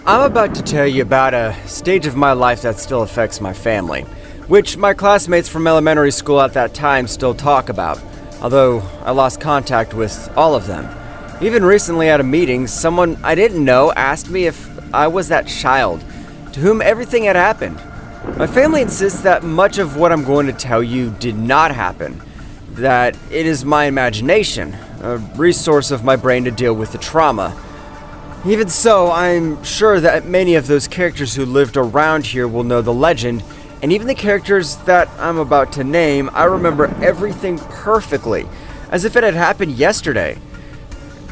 I'm about to tell you about a stage of my life that still affects my family, which my classmates from elementary school at that time still talk about, although I lost contact with all of them. Even recently at a meeting, someone I didn't know asked me if I was that child to whom everything had happened. My family insists that much of what I'm going to tell you did not happen, that it is my imagination, a resource of my brain to deal with the trauma. Even so, I'm sure that many of those characters who lived around here will know the legend, and even the characters that I'm about to name, I remember everything perfectly, as if it had happened yesterday.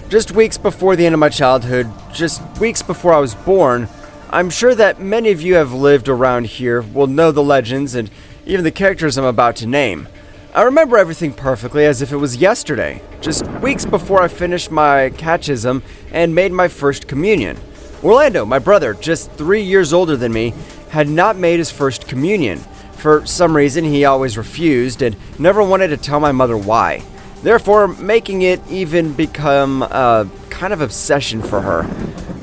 Just weeks before the end of my childhood, just weeks before I was born, I'm sure that many of you have lived around here, will know the legends, and even the characters I'm about to name. I remember everything perfectly as if it was yesterday, just weeks before I finished my catechism and made my first communion. Orlando, my brother, just 3 years older than me, had not made his first communion. For some reason, he always refused and never wanted to tell my mother why, therefore making it even become a kind of obsession for her.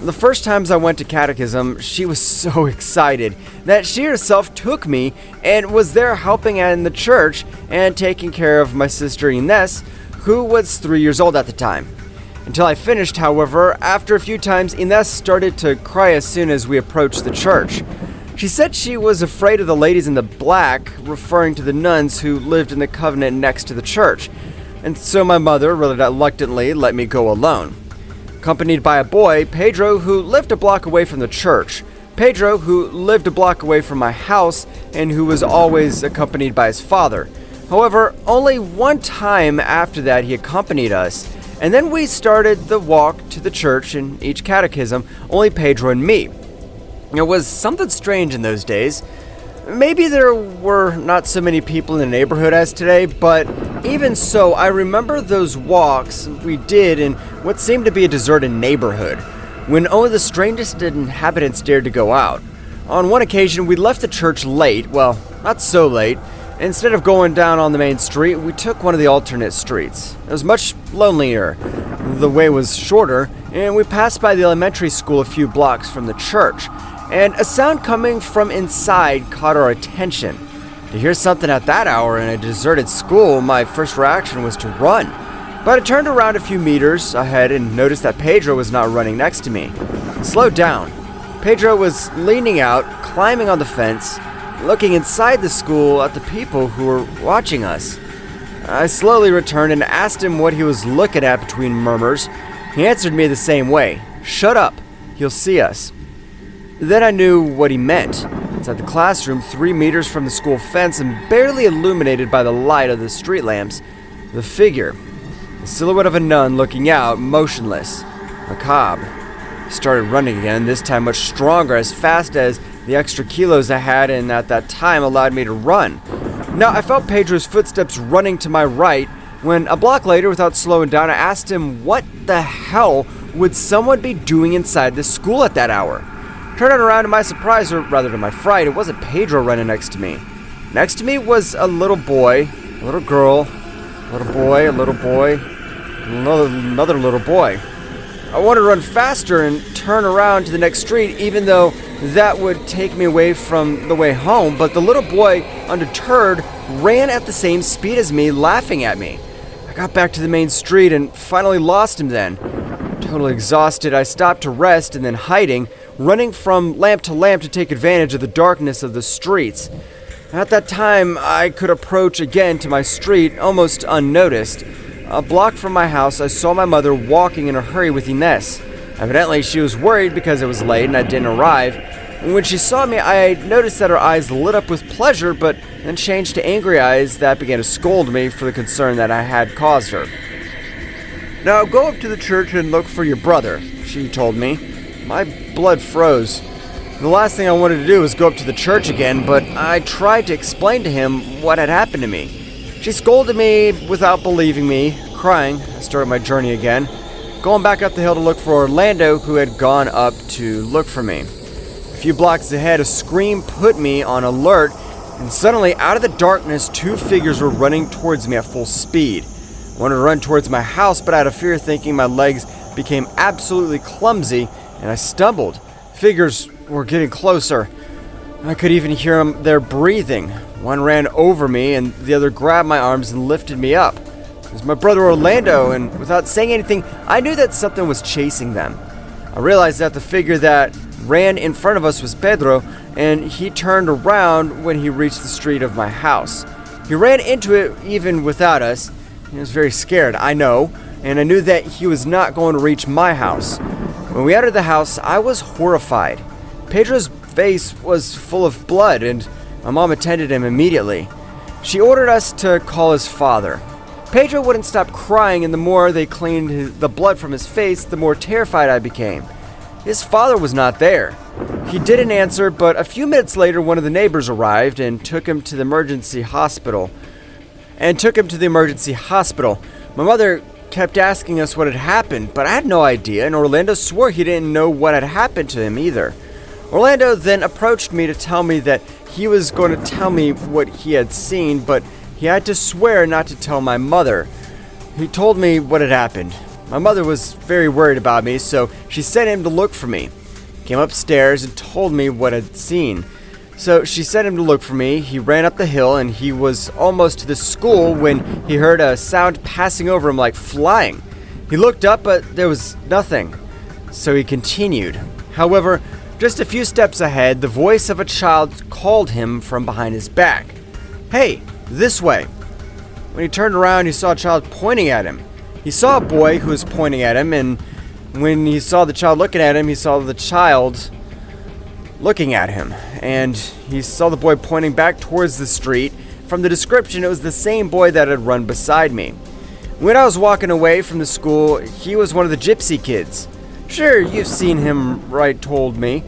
The first times I went to catechism, she was so excited that she herself took me and was there helping in the church and taking care of my sister Ines, who was 3 years old at the time. Until I finished, however, after a few times, Ines started to cry as soon as we approached the church. She said she was afraid of the ladies in the black, referring to the nuns who lived in the convent next to the church, and so my mother reluctantly let me go alone. Accompanied by a boy, Pedro, who lived a block away from the church. Pedro, who lived a block away from my house and who was always accompanied by his father. However, only one time after that he accompanied us, and then we started the walk to the church in each catechism, only Pedro and me. It was something strange in those days. Maybe there were not so many people in the neighborhood as today, but even so, I remember those walks we did in what seemed to be a deserted neighborhood, when only the strangest inhabitants dared to go out. On one occasion, we left the church late, well, not so late. Instead of going down on the main street, we took one of the alternate streets. It was much lonelier, the way was shorter, and we passed by the elementary school a few blocks from the church, and a sound coming from inside caught our attention. To hear something at that hour in a deserted school, my first reaction was to run. But I turned around a few meters ahead and noticed that Pedro was not running next to me. I slowed down. Pedro was leaning out, climbing on the fence, looking inside the school at the people who were watching us. I slowly returned and asked him what he was looking at between murmurs. He answered me the same way. "Shut up, he'll see us." Then I knew what he meant. Inside the classroom, 3 meters from the school fence and barely illuminated by the light of the street lamps, the figure, the silhouette of a nun looking out, motionless, macabre. I started running again, this time much stronger, as fast as the extra kilos I had and at that time allowed me to run. Now, I felt Pedro's footsteps running to my right, when a block later, without slowing down, I asked him what the hell would someone be doing inside the school at that hour. Turning around to my surprise, or rather to my fright, it wasn't Pedro running next to me. Next to me was a little boy, a little girl, a little boy, a little boy, another little boy. I wanted to run faster and turn around to the next street, even though that would take me away from the way home, but the little boy, undeterred, ran at the same speed as me, laughing at me. I got back to the main street and finally lost him then. Totally exhausted, I stopped to rest and then hiding, running from lamp to lamp to take advantage of the darkness of the streets. At that time, I could approach again to my street almost unnoticed. A block from my house, I saw my mother walking in a hurry with Ines. Evidently, she was worried because it was late and I didn't arrive. And when she saw me, I noticed that her eyes lit up with pleasure, but then changed to angry eyes that began to scold me for the concern that I had caused her. "Now go up to the church and look for your brother," she told me. My blood froze. The last thing I wanted to do was go up to the church again, but I tried to explain to him what had happened to me. She scolded me without believing me. Crying, I started my journey again, going back up the hill to look for Orlando, who had gone up to look for me. A few blocks ahead, a scream put me on alert, and suddenly, out of the darkness, 2 figures were running towards me at full speed. I wanted to run towards my house, but out of fear, thinking my legs became absolutely clumsy, and I stumbled, Figures were getting closer. I could even hear their breathing. One ran over me and the other grabbed my arms and lifted me up. It was my brother Orlando, and without saying anything, I knew that something was chasing them. I realized that the figure that ran in front of us was Pedro, and he turned around when he reached the street of my house. He ran into it even without us. He was very scared, I know, and I knew that he was not going to reach my house. When we entered the house, I was horrified. Pedro's face was full of blood, and my mom attended him immediately. She ordered us to call his father. Pedro wouldn't stop crying, and the more they cleaned the blood from his face, the more terrified I became. His father was not there. He didn't answer, but a few minutes later, one of the neighbors arrived and took him to the emergency hospital. My mother kept asking us what had happened, but I had no idea, and Orlando swore he didn't know what had happened to him either. Orlando then approached me to tell me that he was going to tell me what he had seen, but he had to swear not to tell my mother. He told me what had happened. My mother was very worried about me, so she sent him to look for me. He came upstairs and told me what I'd seen. So she sent him to look for me. He ran up the hill, and he was almost to the school when he heard a sound passing over him like flying. He looked up, but there was nothing. So he continued. However, just a few steps ahead, the voice of a child called him from behind his back. "Hey, this way." When he turned around, he saw a child pointing at him. He saw a boy who was pointing at him, and when he saw the child looking at him, he saw the child looking at him, and he saw the boy pointing back towards the street. From the description, it was the same boy that had run beside me. When I was walking away from the school, he was one of the gypsy kids. "Sure, you've seen him," Wright told me.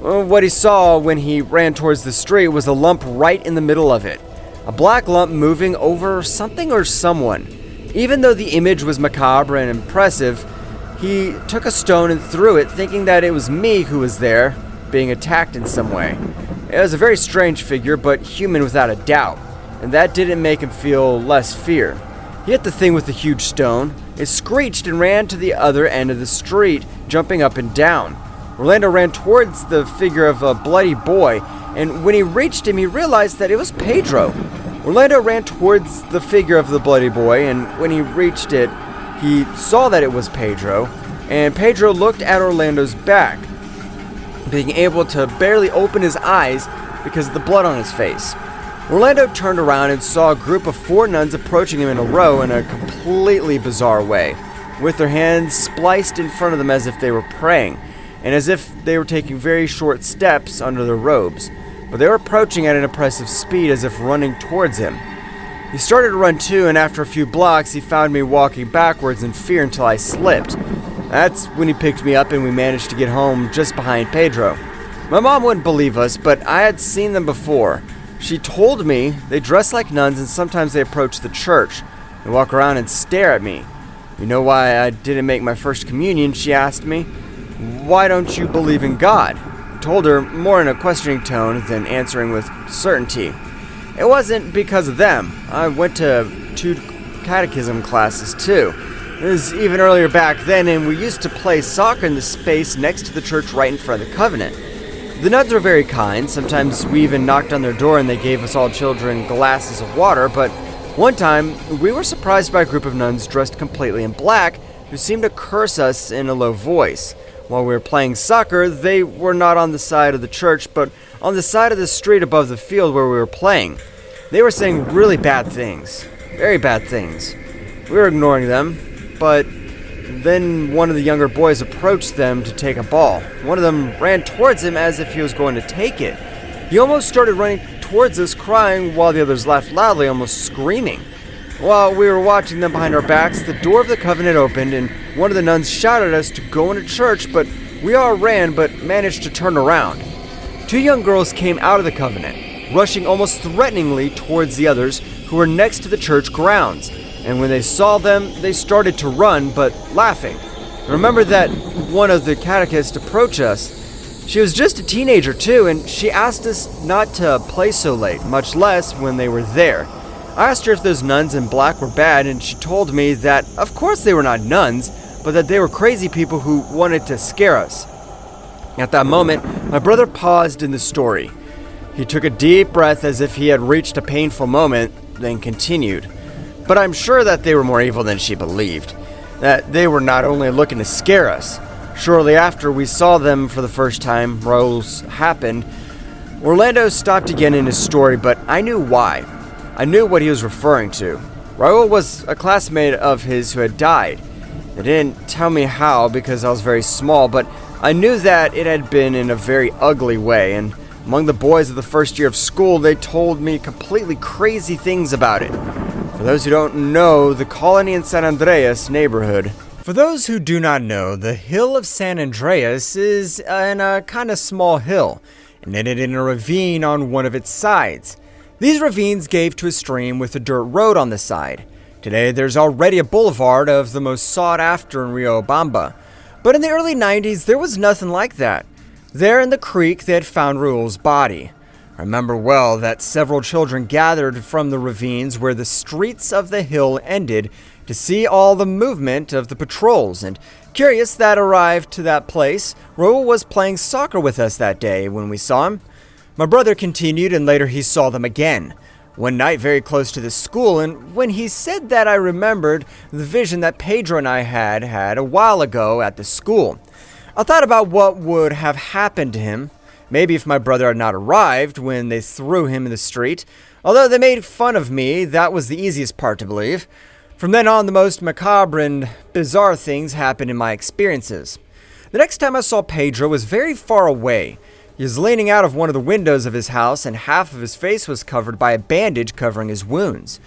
What he saw when he ran towards the street was a lump right in the middle of it. A black lump moving over something or someone. Even though the image was macabre and impressive, he took a stone and threw it, thinking that it was me who was there, being attacked in some way. It was a very strange figure, but human without a doubt, and that didn't make him feel less fear. He hit the thing with the huge stone. It screeched and ran to the other end of the street, jumping up and down. Orlando ran towards the figure of a bloody boy, and when he reached him, he realized that it was Pedro. Orlando ran towards the figure of the bloody boy, and when he reached it, he saw that it was Pedro, and Pedro looked at Orlando's back, being able to barely open his eyes because of the blood on his face. Orlando turned around and saw a group of 4 nuns approaching him in a row in a completely bizarre way, with their hands spliced in front of them as if they were praying, and as if they were taking very short steps under their robes, but they were approaching at an impressive speed as if running towards him. He started to run too, and after a few blocks, he found me walking backwards in fear until I slipped. That's when he picked me up and we managed to get home just behind Pedro. My mom wouldn't believe us, but I had seen them before. She told me they dress like nuns and sometimes they approach the church. They walk around and stare at me. "You know why I didn't make my first communion?" she asked me. "Why don't you believe in God?" I told her more in a questioning tone than answering with certainty. It wasn't because of them. I went to 2 catechism classes too. It was even earlier back then, and we used to play soccer in the space next to the church right in front of the convent. The nuns were very kind. Sometimes we even knocked on their door and they gave us all children glasses of water, but one time we were surprised by a group of nuns dressed completely in black who seemed to curse us in a low voice. While we were playing soccer, they were not on the side of the church, but on the side of the street above the field where we were playing. They were saying really bad things. Very bad things. We were ignoring them, but then one of the younger boys approached them to take a ball. One of them ran towards him as if he was going to take it. He almost started running towards us, crying, while the others laughed loudly, almost screaming. While we were watching them behind our backs, the door of the convent opened, and one of the nuns shouted at us to go into church, but we all ran but managed to turn around. 2 young girls came out of the convent, rushing almost threateningly towards the others who were next to the church grounds, and when they saw them, they started to run, but laughing. I remember that one of the catechists approached us. She was just a teenager too, and she asked us not to play so late, much less when they were there. I asked her if those nuns in black were bad, and she told me that of course they were not nuns, but that they were crazy people who wanted to scare us. At that moment, my brother paused in the story. He took a deep breath as if he had reached a painful moment, then continued. But I'm sure that they were more evil than she believed. That they were not only looking to scare us. Shortly after we saw them for the first time, Raul's happened. Orlando stopped again in his story, but I knew why. I knew what he was referring to. Raul was a classmate of his who had died. They didn't tell me how because I was very small, but I knew that it had been in a very ugly way, and among the boys of the first year of school, they told me completely crazy things about it. For those who don't know, the colony in San Andreas neighborhood. For those who do not know, the hill of San Andreas is in a kind of small hill, and ended in a ravine on one of its sides. These ravines gave to a stream with a dirt road on the side. Today, there's already a boulevard of the most sought after in Riobamba. But in the early 90s, there was nothing like that. There in the creek, they had found Raul's body. I remember well that several children gathered from the ravines where the streets of the hill ended to see all the movement of the patrols, and curious that arrived to that place, Raul was playing soccer with us that day when we saw him. My brother continued, and later he saw them again, one night very close to the school, and when he said that, I remembered the vision that Pedro and I had a while ago at the school. I thought about what would have happened to him, maybe if my brother had not arrived when they threw him in the street. Although they made fun of me, that was the easiest part to believe. From then on, the most macabre and bizarre things happened in my experiences. The next time I saw Pedro was very far away. He was leaning out of one of the windows of his house, and half of his face was covered by a bandage covering his wounds.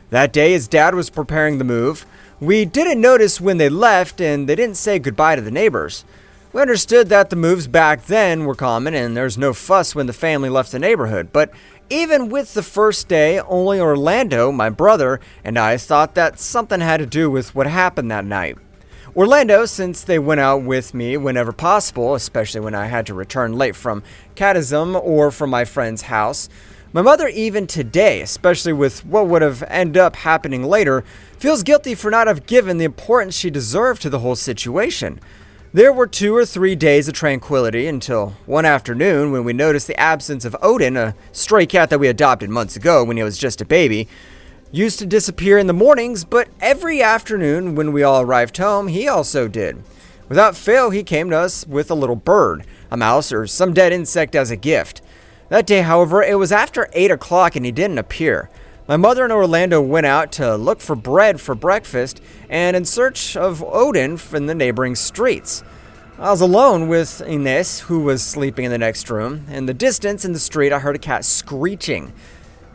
That day, his dad was preparing the move. We didn't notice when they left, and they didn't say goodbye to the neighbors. We understood that the moves back then were common, and there was no fuss when the family left the neighborhood. But even with the first day, only Orlando, my brother, and I thought that something had to do with what happened that night. Orlando, since they went out with me whenever possible, especially when I had to return late from catechism or from my friend's house. My mother, even today, especially with what would have ended up happening later, feels guilty for not have given the importance she deserved to the whole situation. There were 2 or 3 days of tranquility until one afternoon when we noticed the absence of Odin, a stray cat that we adopted months ago when he was just a baby. Used to disappear in the mornings, but every afternoon when we all arrived home, he also did. Without fail, he came to us with a little bird, a mouse, or some dead insect as a gift. That day, however, it was after 8 o'clock and he didn't appear. My mother and Orlando went out to look for bread for breakfast and in search of Odin in the neighboring streets. I was alone with Ines, who was sleeping in the next room. In the distance in the street, I heard a cat screeching.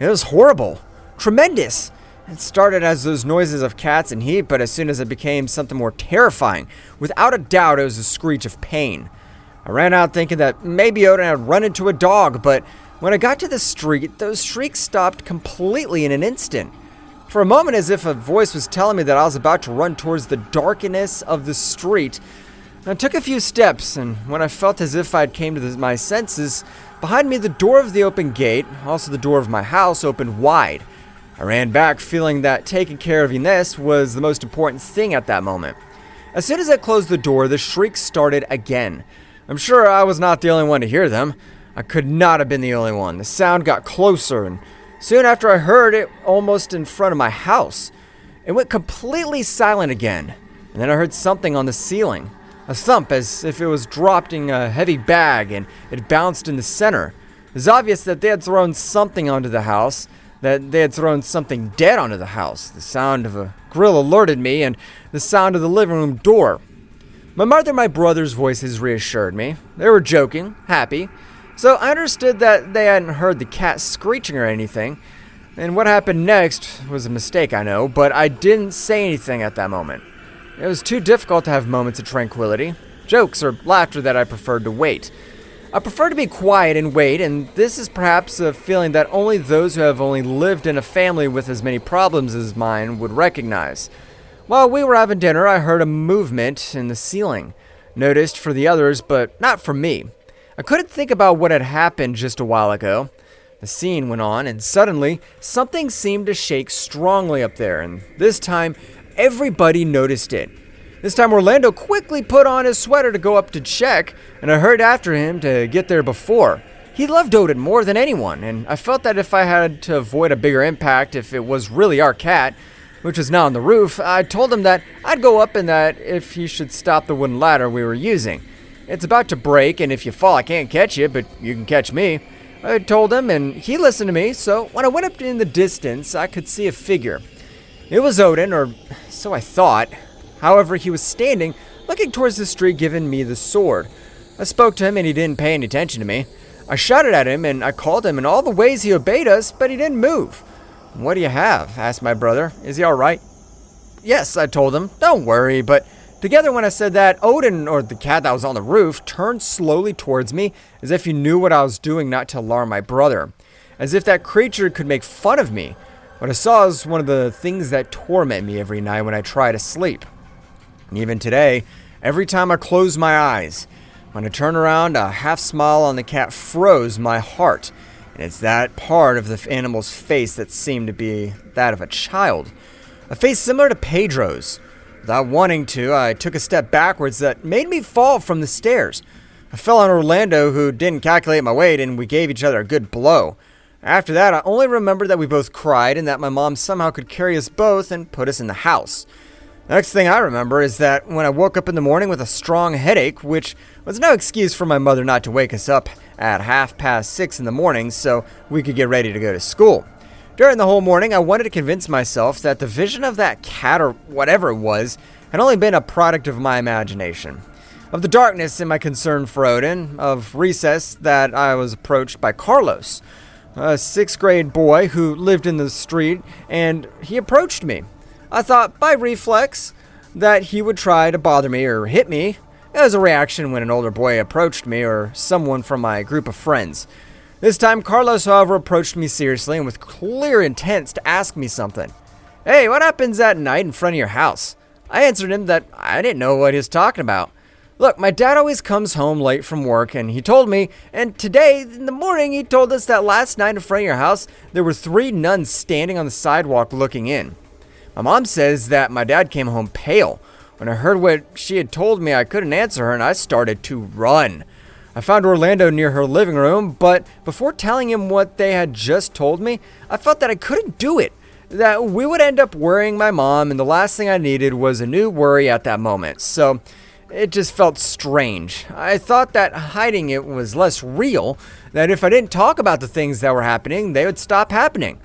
It was horrible. Tremendous. It started as those noises of cats in heat, but as soon as it became something more terrifying, without a doubt it was a screech of pain. I ran out thinking that maybe Odin had run into a dog, but when I got to the street, those shrieks stopped completely in an instant. For a moment, as if a voice was telling me that I was about to run towards the darkness of the street, I took a few steps, and when I felt as if I'd came to my senses, behind me the door of the open gate, also the door of my house, opened wide. I ran back, feeling that taking care of Ines was the most important thing at that moment. As soon as I closed the door, the shrieks started again. I'm sure I was not the only one to hear them. I could not have been the only one. The sound got closer, and soon after I heard it almost in front of my house. It went completely silent again, and then I heard something on the ceiling. A thump as if it was dropped in a heavy bag, and it bounced in the center. It was obvious that they had thrown something onto the house, that they had thrown something dead onto the house. The sound of a grill alerted me, and the sound of the living room door. My mother and my brother's voices reassured me. They were joking, happy. So I understood that they hadn't heard the cat screeching or anything. And what happened next was a mistake, I know, but I didn't say anything at that moment. It was too difficult to have moments of tranquility, jokes or laughter that I preferred to wait. I prefer to be quiet and wait, and this is perhaps a feeling that only those who have only lived in a family with as many problems as mine would recognize. While we were having dinner, I heard a movement in the ceiling. Noticed for the others, but not for me. I couldn't think about what had happened just a while ago. The scene went on, and suddenly, something seemed to shake strongly up there, and this time, everybody noticed it. This time Orlando quickly put on his sweater to go up to check, and I hurried after him to get there before. He loved Odin more than anyone, and I felt that if I had to avoid a bigger impact if it was really our cat, which was now on the roof, I told him that I'd go up and that if he should stop the wooden ladder we were using. It's about to break, and if you fall I can't catch you, but you can catch me. I told him, and he listened to me, so when I went up in the distance, I could see a figure. It was Odin, or so I thought. However, he was standing, looking towards the street, giving me the sword. I spoke to him, and he didn't pay any attention to me. I shouted at him, and I called him in all the ways he obeyed us, but he didn't move. "What do you have?" asked my brother. "Is he all right?" "Yes," I told him. "Don't worry," but together when I said that, Odin, or the cat that was on the roof, turned slowly towards me, as if he knew what I was doing not to alarm my brother. As if that creature could make fun of me. What I saw is one of the things that torment me every night when I try to sleep. And even today, every time I close my eyes, when I turn around, a half smile on the cat froze my heart. And it's that part of the animal's face that seemed to be that of a child. A face similar to Pedro's. Without wanting to, I took a step backwards that made me fall from the stairs. I fell on Orlando, who didn't calculate my weight, and we gave each other a good blow. After that, I only remembered that we both cried and that my mom somehow could carry us both and put us in the house. The next thing I remember is that when I woke up in the morning with a strong headache, which was no excuse for my mother not to wake us up at 6:30 in the morning so we could get ready to go to school. During the whole morning, I wanted to convince myself that the vision of that cat, or whatever it was, had only been a product of my imagination. Of the darkness in my concern for Odin, of recess that I was approached by Carlos, a 6th grade boy who lived in the street, and he approached me. I thought, by reflex, that he would try to bother me or hit me as a reaction when an older boy approached me or someone from my group of friends. This time, Carlos, however, approached me seriously and with clear intent to ask me something. "Hey, what happens at night in front of your house?" I answered him that I didn't know what he was talking about. "Look, my dad always comes home late from work, and he told me, and today in the morning he told us that last night in front of your house there were 3 nuns standing on the sidewalk looking in. My mom says that my dad came home pale. When I heard what she had told me, I couldn't answer her, and I started to run. I found Orlando near her living room, but before telling him what they had just told me, I felt that I couldn't do it, that we would end up worrying my mom, and the last thing I needed was a new worry at that moment. So it just felt strange. I thought that hiding it was less real, that if I didn't talk about the things that were happening, they would stop happening.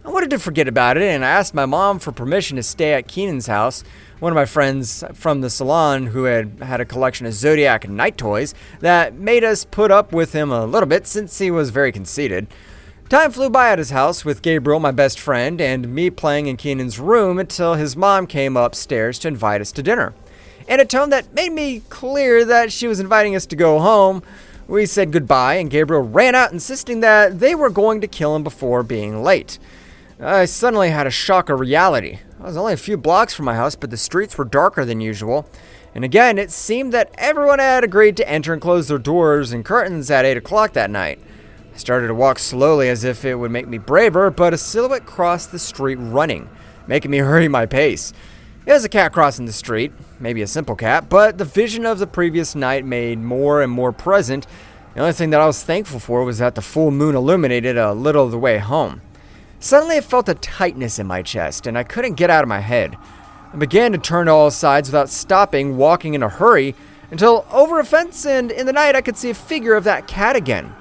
I wanted to forget about it, and I asked my mom for permission to stay at Keenan's house, one of my friends from the salon who had a collection of Zodiac and night toys that made us put up with him a little bit since he was very conceited. Time flew by at his house with Gabriel, my best friend, and me playing in Keenan's room until his mom came upstairs to invite us to dinner. In a tone that made me clear that she was inviting us to go home, we said goodbye, and Gabriel ran out insisting that they were going to kill him before being late. I suddenly had a shock of reality. I was only a few blocks from my house, but the streets were darker than usual. And again, it seemed that everyone had agreed to enter and close their doors and curtains at 8 o'clock that night. I started to walk slowly as if it would make me braver, but a silhouette crossed the street running, making me hurry my pace. It was a cat crossing the street, maybe a simple cat, but the vision of the previous night made more and more present. The only thing that I was thankful for was that the full moon illuminated a little of the way home. Suddenly I felt a tightness in my chest, and I couldn't get out of my head. I began to turn to all sides without stopping, walking in a hurry, until over a fence and in the night I could see a figure of that cat again.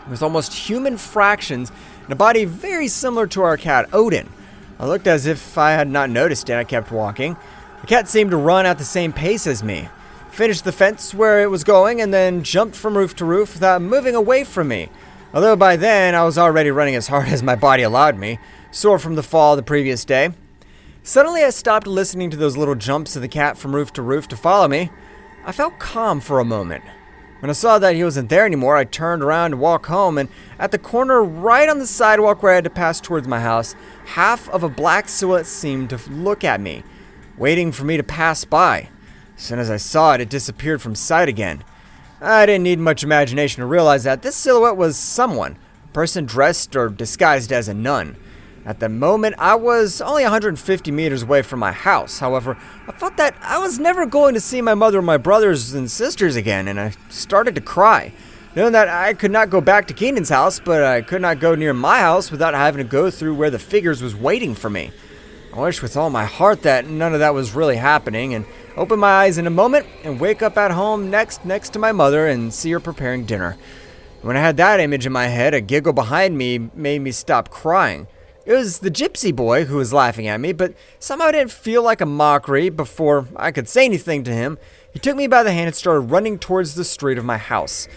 With almost human fractions and a body very similar to our cat, Odin. I looked as if I had not noticed it. I kept walking. The cat seemed to run at the same pace as me. Finished the fence where it was going and then jumped from roof to roof without moving away from me. Although by then, I was already running as hard as my body allowed me, sore from the fall the previous day. Suddenly, I stopped listening to those little jumps of the cat from roof to follow me. I felt calm for a moment. When I saw that he wasn't there anymore, I turned around to walk home, and at the corner right on the sidewalk where I had to pass towards my house, half of a black silhouette seemed to look at me, waiting for me to pass by. As soon as I saw it, it disappeared from sight again. I didn't need much imagination to realize that this silhouette was someone, a person dressed or disguised as a nun. At the moment, I was only 150 meters away from my house. However, I felt that I was never going to see my mother or my brothers and sisters again, and I started to cry. Knowing that I could not go back to Keenan's house, but I could not go near my house without having to go through where the figures was waiting for me. I wish with all my heart that none of that was really happening, and open my eyes in a moment and wake up at home next to my mother and see her preparing dinner. When I had that image in my head, a giggle behind me made me stop crying. It was the gypsy boy who was laughing at me, but somehow it didn't feel like a mockery. Before I could say anything to him, he took me by the hand and started running towards the street of my house.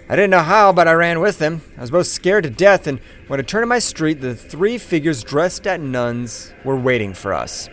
I didn't know how, but I ran with him. I was both scared to death, and when I turned to my street, the three figures dressed as nuns were waiting for us.